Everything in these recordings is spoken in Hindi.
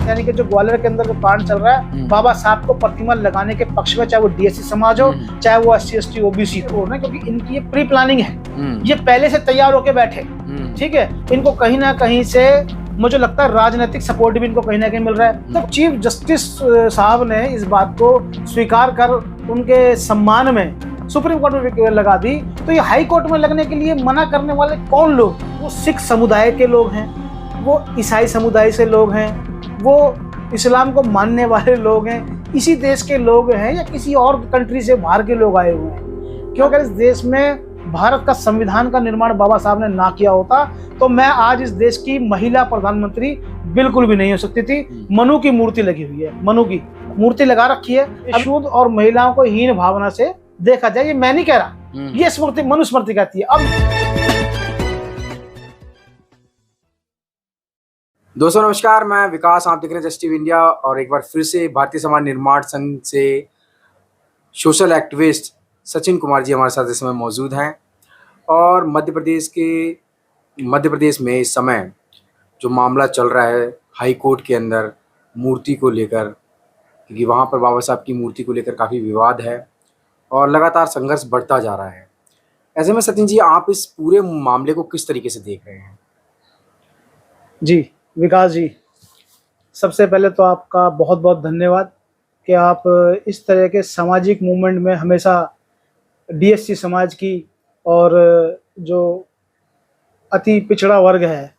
यानी कि जो ग्वालियर के अंदर जो कांड चल रहा है, बाबा साहब को प्रतिमा लगाने के पक्ष में, चाहे वो डीएससी समाज हो, चाहे वो SC ST OBC हो ना, क्योंकि इनकी ये प्री प्लानिंग है, ये पहले से तैयार होके बैठे। ठीक है, इनको कहीं ना कहीं से मुझे लगता है राजनीतिक सपोर्ट भी इनको कहीं ना कहीं मिल रहा है। तो चीफ जस्टिस साहब ने इस बात को स्वीकार कर उनके सम्मान में सुप्रीम कोर्ट में लगा दी, तो ये हाई कोर्ट में लगने के लिए मना करने वाले कौन लोग? वो सिख समुदाय के लोग हैं, वो ईसाई समुदाय से लोग हैं, वो इस्लाम को मानने वाले लोग हैं, इसी देश के लोग हैं या किसी और कंट्री से बाहर के लोग आए हुए हैं? क्योंकि इस देश में भारत का संविधान का निर्माण बाबा साहब ने ना किया होता तो मैं आज इस देश की महिला प्रधानमंत्री बिल्कुल भी नहीं हो सकती थी। मनु की मूर्ति लगी हुई है, मनु की मूर्ति लगा रखी है। शुद्ध और महिलाओं को हीन भावना से देखा जाए, ये मैं नहीं कह रहा, ये स्मृति मनुस्मृति कहती है। अब दोस्तों नमस्कार, मैं विकास, आप देख रहे हैं जस्ट टीवी इंडिया। और एक बार फिर से भारतीय समाज निर्माण संघ से सोशल एक्टिविस्ट सचिन कुमार जी हमारे साथ इस समय मौजूद हैं। और मध्य प्रदेश में इस समय जो मामला चल रहा है हाई कोर्ट के अंदर मूर्ति को लेकर, क्योंकि वहाँ पर बाबा साहब की मूर्ति को लेकर काफ़ी विवाद है और लगातार संघर्ष बढ़ता जा रहा है। ऐसे में सचिन जी, आप इस पूरे मामले को किस तरीके से देख रहे हैं? जी विकास जी, सबसे पहले तो आपका बहुत बहुत धन्यवाद कि आप इस तरह के सामाजिक मूवमेंट में हमेशा डीएससी समाज की और जो अति पिछड़ा वर्ग है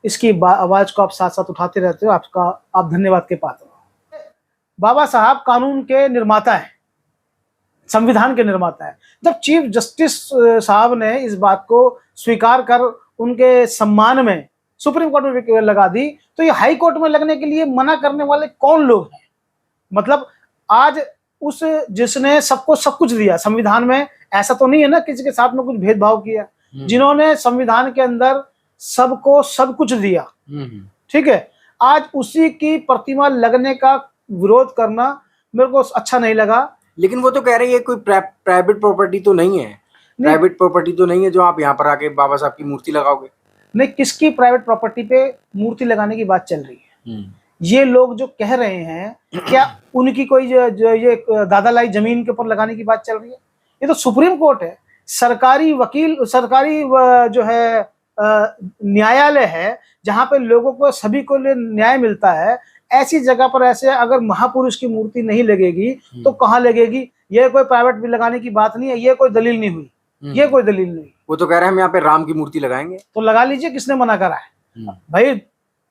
इसकी आवाज़ को आप साथ साथ उठाते रहते हो, आप धन्यवाद के पात्र हो। बाबा साहब कानून के निर्माता है, संविधान के निर्माता है। जब चीफ जस्टिस साहब ने इस बात को स्वीकार कर उनके सम्मान में सुप्रीम कोर्ट में लगा दी, तो ये हाई कोर्ट में लगने के लिए मना करने वाले कौन लोग हैं? मतलब आज उस जिसने सबको सब कुछ दिया, संविधान में ऐसा तो नहीं है ना किसी के साथ में कुछ भेदभाव किया, जिन्होंने संविधान के अंदर सबको सब कुछ दिया, ठीक है, आज उसी की प्रतिमा लगने का विरोध करना मेरे को अच्छा नहीं लगा। लेकिन वो तो कह रही है कोई प्राइवेट प्रॉपर्टी तो नहीं है, प्राइवेट प्रॉपर्टी तो नहीं है जो आप यहाँ पर आके बाबा साहब की मूर्ति लगाओगे। नहीं, किसकी प्राइवेट प्रॉपर्टी पे मूर्ति लगाने की बात चल रही है? ये लोग जो कह रहे हैं, क्या उनकी कोई जो ये दादालाई जमीन के ऊपर लगाने की बात चल रही है? ये तो सुप्रीम कोर्ट है, सरकारी वकील, सरकारी जो है न्यायालय है, जहां पे लोगों को सभी को न्याय मिलता है। ऐसी जगह पर ऐसे अगर महापुरुष की मूर्ति नहीं लगेगी तो कहाँ लगेगी? ये कोई प्राइवेट भी लगाने की बात नहीं है, ये कोई दलील नहीं हुई, ये कोई दलील नहीं। वो तो कह रहे हैं हम यहाँ पे राम की मूर्ति लगाएंगे, तो लगा लीजिए, किसने मना करा है? भाई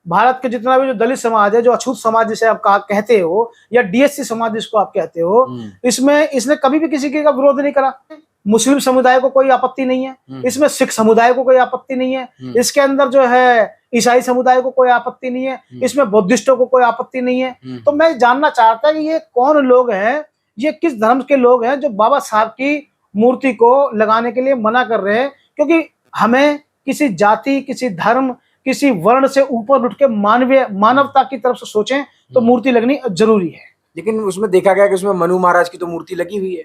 भारत के जितना भी जो दलित समाज है, जो अछूत समाज जिसे आप कहते हो, या डीएससी समाज जिसको आप कहते हो, इसमें इसने कभी भी किसी का विरोध नहीं करा। मुस्लिम समुदाय को कोई आपत्ति नहीं है, इसमें सिख समुदाय को कोई आपत्ति नहीं है, इसके अंदर जो है ईसाई समुदाय को कोई आपत्ति नहीं है, इसमें बौद्धिस्टों को कोई आपत्ति नहीं है। तो मैं जानना चाहता कि ये कौन लोग हैं, ये किस धर्म के लोग हैं जो बाबा साहब की मूर्ति को लगाने के लिए मना कर रहे हैं? क्योंकि हमें किसी जाति, किसी धर्म, किसी वर्ण से ऊपर उठ के मानवता की तरफ से सोचें तो मूर्ति लगनी जरूरी है। लेकिन उसमें देखा गया कि उसमें मनु महाराज की तो मूर्ति लगी हुई है।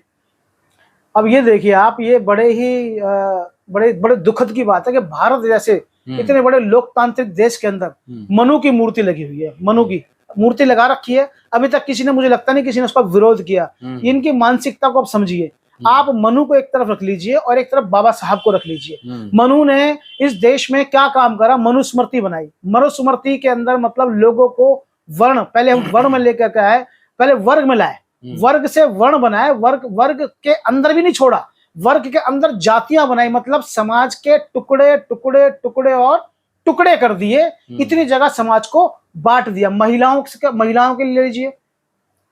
अब ये देखिए आप, ये बड़े दुखद की बात है कि भारत जैसे इतने बड़े लोकतांत्रिक देश के अंदर मनु की मूर्ति लगी हुई है, मनु की मूर्ति लगा रखी है। अभी तक किसी ने, मुझे लगता नहीं किसी ने उसका विरोध किया। इनकी मानसिकता को आप समझिए। आप मनु को एक तरफ रख लीजिए और एक तरफ बाबा साहब को रख लीजिए। मनु ने इस देश में क्या काम करा? मनुस्मृति बनाई। मनुस्मृति के अंदर मतलब लोगों को वर्ण, पहले हम वर्ण में लेकर के आए, पहले वर्ग में लाए, वर्ग से वर्ण बनाए, वर्ग के अंदर भी नहीं छोड़ा, वर्ग के अंदर जातियां बनाई, मतलब समाज के टुकड़े टुकड़े टुकड़े और टुकड़े कर दिए। इतनी जगह समाज को बांट दिया। महिलाओं के लिए लीजिए,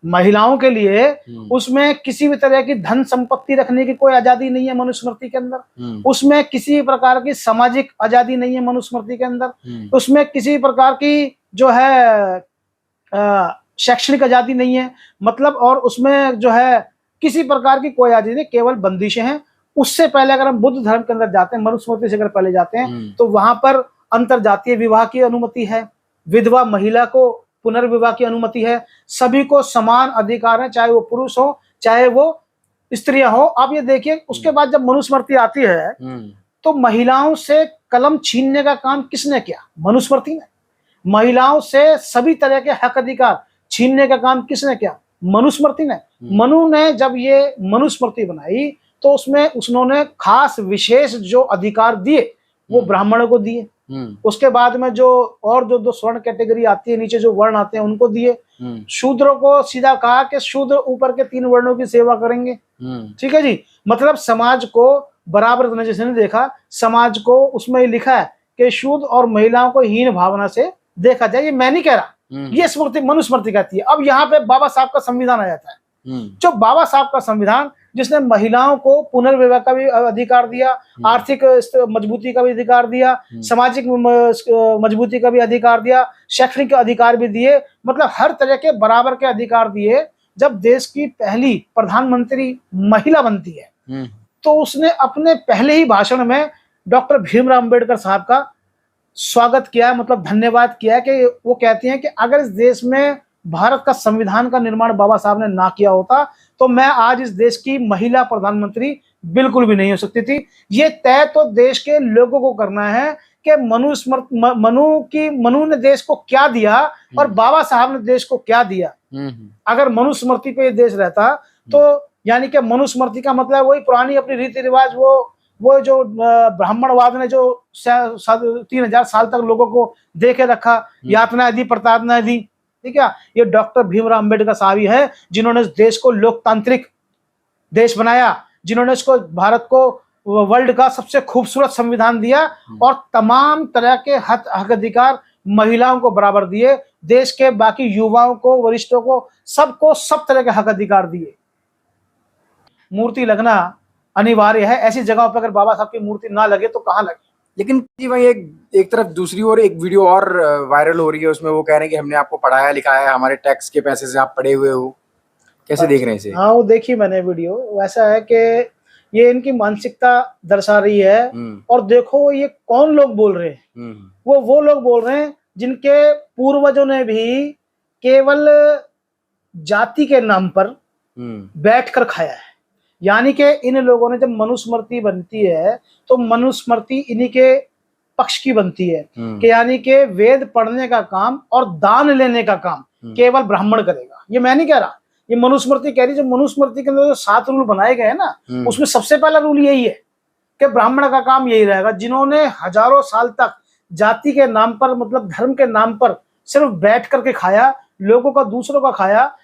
महिलाओं के लिए उसमें किसी भी तरह की धन संपत्ति रखने की कोई आजादी नहीं है मनुस्मृति के अंदर। उसमें किसी प्रकार की सामाजिक आजादी नहीं है मनुस्मृति के अंदर। उसमें किसी प्रकार की जो है शैक्षणिक आजादी नहीं है, मतलब, और उसमें जो है किसी प्रकार की कोई आजादी नहीं, केवल बंदिशें हैं। उससे पहले अगर हम बुद्ध धर्म के अंदर जाते हैं, मनुस्मृति से अगर पहले जाते हैं, तो वहां पर अंतरजातीय विवाह की अनुमति है, विधवा महिला को पुनर्विवाह की अनुमति है, सभी को समान अधिकार है, चाहे वो पुरुष हो चाहे वो स्त्रियां हो। आप ये देखिए, उसके बाद जब मनुस्मृति आती है तो महिलाओं से कलम छीनने का काम किसने किया? मनुस्मृति ने। महिलाओं से सभी तरह के हक अधिकार छीनने का काम किसने किया? मनुस्मृति ने। मनु ने जब ये मनुस्मृति बनाई तो उसमें उन्होंने खास विशेष जो अधिकार दिए वो ब्राह्मणों को दिए। उसके बाद में जो और जो स्वर्ण कैटेगरी आती है, नीचे जो वर्ण आते हैं उनको दिए। शूद्रों को सीधा कहा कि शूद्र ऊपर के 3 वर्णों की सेवा करेंगे। ठीक है जी, मतलब समाज को बराबर नजर नहीं देखा, समाज को उसमें लिखा है कि शूद्र और महिलाओं को हीन भावना से देखा जाए। ये मैं नहीं कह रहा, ये स्मृति मनुस्मृति कहती है। अब यहाँ पे बाबा साहब का संविधान आ जाता है। जो बाबा साहब का संविधान जिसने महिलाओं को पुनर्विवाह का भी अधिकार दिया, आर्थिक मजबूती का भी अधिकार दिया, सामाजिक मजबूती का भी अधिकार दिया, शैक्षणिक अधिकार भी दिए, मतलब हर तरह के बराबर के अधिकार दिए। जब देश की पहली प्रधानमंत्री महिला बनती है तो उसने अपने पहले ही भाषण में डॉक्टर भीमराव अंबेडकर साहब का स्वागत किया, मतलब धन्यवाद किया कि वो कहती हैं कि अगर इस देश में भारत का संविधान का निर्माण बाबा साहब ने ना किया होता तो मैं आज इस देश की महिला प्रधानमंत्री बिल्कुल भी नहीं हो सकती थी। ये तय तो देश के लोगों को करना है कि मनु ने देश को क्या दिया और बाबा साहब ने देश को क्या दिया। अगर मनुस्मृति पे देश रहता तो यानी कि मनुस्मृति का मतलब वही पुरानी अपनी रीति रिवाज, वो जो ब्राह्मणवाद ने जो 3000 साल तक लोगों को दे के रखा, यातनाएं दी, प्रताड़नाएं दी। ठीक है, ये डॉक्टर भीमराव अंबेडकर साहब ही है जिन्होंने इस देश को लोकतांत्रिक देश बनाया, जिन्होंने इसको भारत को वर्ल्ड का सबसे खूबसूरत संविधान दिया और तमाम तरह के हक अधिकार महिलाओं को बराबर दिए, देश के बाकी युवाओं को, वरिष्ठों को, सबको सब तरह के हक अधिकार दिए। मूर्ति लगना अनिवार्य है। ऐसी जगहों पर अगर बाबा साहब की मूर्ति ना लगे तो कहाँ लगे? लेकिन जी वही एक तरफ दूसरी ओर एक वीडियो और वायरल हो रही है, उसमें वो कह रहे हैं कि हमने आपको पढ़ाया लिखाया है, हमारे टैक्स के पैसे से आप पढ़े हुए हो। कैसे देख रहे हैं इसे? हाँ, वो देखी मैंने वीडियो। वैसा है कि ये इनकी मानसिकता दर्शा रही है। और देखो ये कौन लोग बोल रहे हैं, वो लोग बोल रहे हैं जिनके पूर्वजों ने भी केवल जाति के नाम पर बैठकर खाया है। यानी कि इन लोगों ने जब मनुस्मृति बनती है तो मनुस्मृति इन्हीं के पक्ष की बनती है कि यानी कि वेद पढ़ने का काम और दान लेने का काम केवल ब्राह्मण करेगा। ये मैं नहीं कह रहा, ये मनुस्मृति कह रही। जो मनुस्मृति के अंदर जो 7 रूल बनाए गए हैं ना, उसमें सबसे पहला रूल यही है कि ब्राह्मण का काम यही रहेगा। जिन्होंने हजारों साल तक जाति के नाम पर, मतलब धर्म के नाम पर सिर्फ बैठ करके खाया, लोगों का, दूसरों का खाया,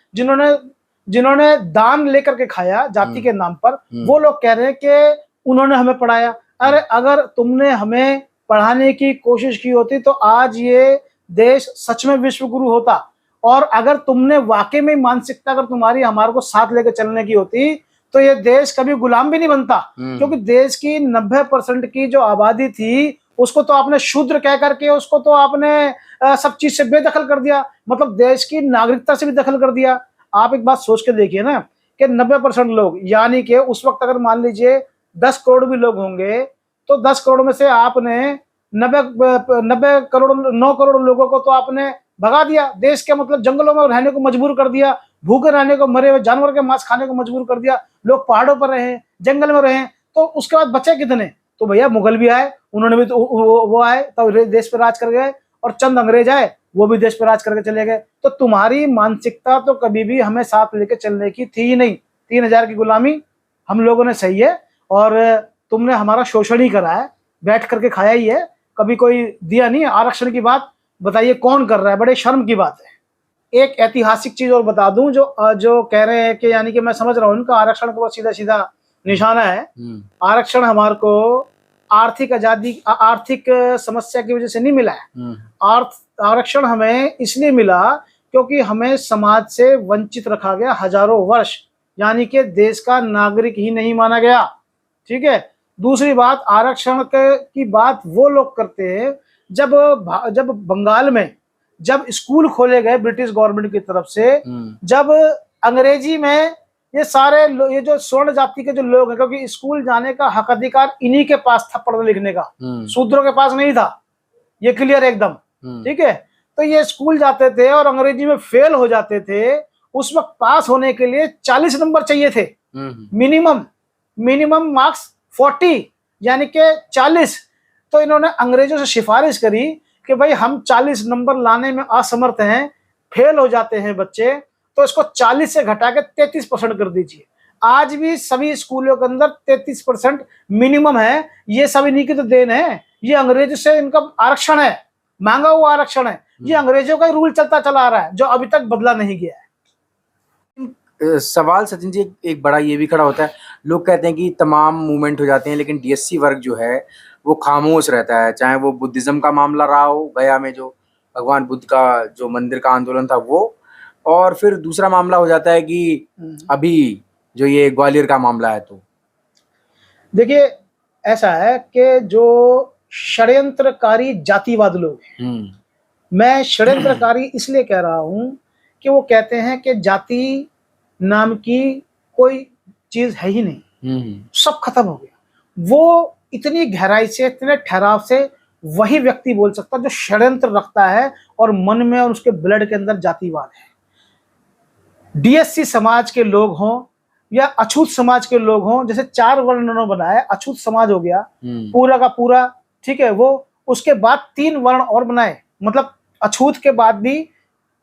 जिन्होंने दान लेकर के खाया जाति के नाम पर, वो लोग कह रहे हैं कि उन्होंने हमें पढ़ाया। अरे अगर तुमने हमें पढ़ाने की कोशिश की होती तो आज ये देश सच में विश्व गुरु होता। और अगर तुमने वाकई में मानसिकता अगर तुम्हारी हमारे को साथ लेकर चलने की होती तो ये देश कभी गुलाम भी नहीं बनता। क्योंकि देश की 90% की जो आबादी थी उसको तो आपने शूद्र कह करके उसको तो आपने सब चीज से बेदखल कर दिया, मतलब देश की नागरिकता से भी दखल कर दिया। आप एक बात सोच के देखिए ना कि 90% लोग, यानी कि उस वक्त अगर मान लीजिए 10 करोड़ भी लोग होंगे तो 10 करोड़ में से आपने 9 करोड़ लोगों को तो आपने भगा दिया देश के, मतलब जंगलों में रहने को मजबूर कर दिया, भूखे रहने को, मरे हुए जानवर के मांस खाने को मजबूर कर दिया, लोग पहाड़ों पर रहे, जंगल में रहे। तो उसके बाद बचे कितने? तो भैया मुगल भी आए, उन्होंने भी तो वो आए तो देश पर राज कर गए, और चंद अंग्रेज आए वो भी देश पर राज करके चले गए। तो तुम्हारी मानसिकता तो कभी भी हमें साथ लेके चलने की थी ही नहीं। 3000 की गुलामी हम लोगों ने सही है, और तुमने हमारा शोषण ही करा है, बैठ करके खाया ही है, कभी कोई दिया नहीं। आरक्षण की बात बताइए कौन कर रहा है? बड़े शर्म की बात है। एक ऐतिहासिक चीज और बता दूं, जो कह रहे हैं कि यानी कि मैं समझ रहा हूँ उनका आरक्षण को सीधा सीधा निशाना है। आरक्षण हमारे को आर्थिक आजादी, आर्थिक समस्या की वजह से नहीं मिला है। आरक्षण हमें इसलिए मिला क्योंकि हमें समाज से वंचित रखा गया जहारों वर्ष, यानी कि देश का नागरिक ही नहीं माना गया। ठीक है। दूसरी बात, आरक्षण की बात वो लोग करते हैं जब बंगाल में जब स्कूल खोले गए ब्रिटिश गवर्नमेंट की तरफ से, जब अंग्रेजी में ये जो स्वर्ण जाति के जो लोग हैं, क्योंकि स्कूल जाने का हक अधिकार इन्हीं के पास था, पढ़ने लिखने का, शूद्रों के पास नहीं था, ये क्लियर एकदम। ठीक है। तो ये स्कूल जाते थे और अंग्रेजी में फेल हो जाते थे। उस वक्त पास होने के लिए 40 नंबर चाहिए थे, मिनिमम मार्क्स 40 यानी कि 40। तो इन्होंने अंग्रेजों से सिफारिश करी कि भाई हम 40 नंबर लाने में असमर्थ हैं, फेल हो जाते हैं बच्चे, तो इसको 40 से घटा के 33% कर दीजिए। आज भी सभी स्कूलों के अंदर 33% मिनिमम है। ये सब इन्हीं की तो देन है, ये अंग्रेजों से इनका आरक्षण है, मांगा हुआ आरक्षण है। ये अंग्रेजों का ही रूल चलता चला आ रहा है जो अभी तक बदला नहीं गया है। सवाल सचिन जी एक बड़ा ये भी खड़ा होता है, लोग कहते हैं कि तमाम मूवमेंट हो जाते हैं लेकिन डीएससी वर्ग जो है वो खामोश रहता है, चाहे वो बुद्धिज्म का मामला रहा हो, गया में जो भगवान बुद्ध का जो मंदिर का आंदोलन था वो, और फिर दूसरा मामला हो जाता है कि अभी जो ये ग्वालियर का मामला है। तो देखिए ऐसा है कि जो षड्यंत्रकारी जातिवाद लोग हैं, मैं षड्यंत्रकारी इसलिए कह रहा हूं कि वो कहते हैं कि जाति नाम की कोई चीज है ही नहीं, सब खत्म हो गया। वो इतनी गहराई से, इतने ठहराव से वही व्यक्ति बोल सकता जो षड्यंत्र रखता है और मन में और उसके ब्लड के अंदर जातिवाद है। डीएससी समाज के लोग हों या अछूत समाज के लोग हों, जैसे 4 वर्ण उन्होंने बनाया, अछूत समाज हो गया पूरा का पूरा, ठीक है, वो उसके बाद 3 वर्ण और बनाए, मतलब अछूत के बाद भी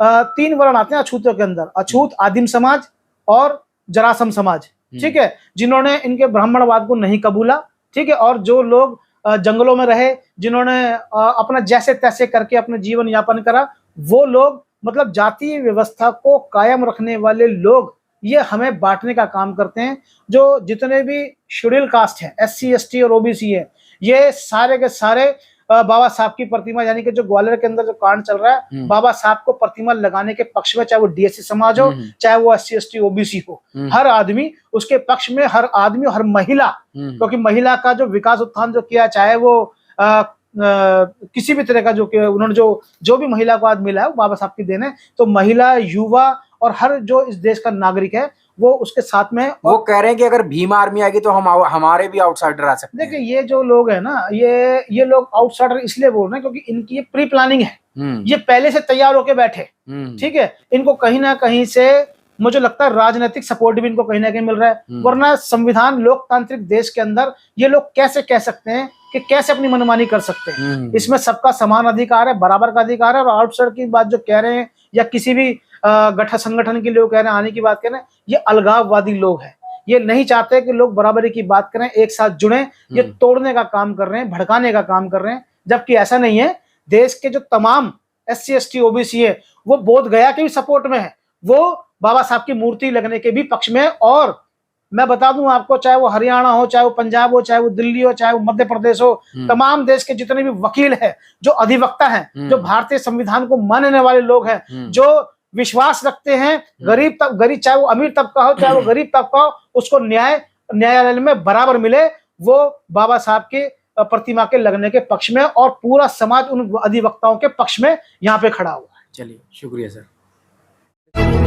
3 वर्ण आते हैं अछूतों के अंदर, अछूत, आदिम समाज और जरासम समाज, ठीक है, जिन्होंने इनके ब्राह्मणवाद को नहीं कबूला, ठीक है, और जो लोग जंगलों में रहे, जिन्होंने अपना जैसे तैसे करके अपना जीवन यापन करा, वो लोग, मतलब जातीय व्यवस्था को कायम रखने वाले लोग, ये हमें बांटने का काम करते हैं। जो जितने भी शेड्यूल कास्ट हैं, एससी, एसटी और ओबीसी है, ये सारे के सारे बाबा साहब की प्रतिमा, यानी कि जो ग्वालियर के अंदर जो कांड चल रहा है, बाबा साहब को प्रतिमा लगाने के पक्ष में, चाहे वो डीएससी समाज हो, चाहे वो एससी, एसटी, ओबीसी हो, हर आदमी उसके पक्ष में, हर आदमी, हर महिला, क्योंकि महिला का जो विकास उत्थान जो किया, चाहे वो किसी भी तरह का जो उन्होंने जो भी महिला को आज मिला है वो बाबा साहब की देन है। तो महिला, युवा और हर जो इस देश का नागरिक है वो उसके साथ में। वो कह रहे हैं कि अगर भीम आर्मी आएगी तो हमारे भी आउटसाइडर आ सकते हैं। देखिए ये जो लोग हैं ना, ये लोग आउटसाइडर इसलिए बोल रहे हैं क्योंकि इनकी ये प्री प्लानिंग है, ये पहले से तैयार होके बैठे, ठीक है। इनको कहीं ना कहीं से मुझे लगता है राजनीतिक सपोर्ट भी इनको कहीं ना कहीं मिल रहा है, वरना संविधान लोकतांत्रिक देश के अंदर ये लोग कैसे कह सकते हैं कि कैसे अपनी मनमानी कर सकते हैं। इसमें सबका समान अधिकार है, बराबर का अधिकार है। और आउटसाइडर की बात जो कह रहे हैं या किसी भी गठन संगठन के लोग कह रहे हैं, आने की बात कह रहे हैं, ये अलगाववादी लोग हैं। ये नहीं चाहते कि लोग बराबरी की बात करें, एक साथ जुड़े। ये तोड़ने का काम कर रहे हैं, भड़काने का काम कर रहे हैं, जबकि ऐसा नहीं है। देश के जो तमाम एससी, एसटी, ओबीसी है वो बोध गया के भी सपोर्ट में है, वो बाबा साहब की मूर्ति लगने के भी पक्ष में। और मैं बता दूं आपको, चाहे वो हरियाणा हो, चाहे वो पंजाब हो, चाहे वो दिल्ली हो, चाहे वो मध्य प्रदेश हो, तमाम देश के जितने भी वकील हैं, जो अधिवक्ता हैं, जो भारतीय संविधान को मानने वाले लोग हैं, जो विश्वास रखते हैं गरीब चाहे वो अमीर तबका हो, चाहे वो गरीब तबका हो, उसको न्यायालय में बराबर मिले, वो बाबा साहब के प्रतिमा के लगने के पक्ष में, और पूरा समाज उन अधिवक्ताओं के पक्ष में यहाँ पे खड़ा हुआ है। चलिए, शुक्रिया सर।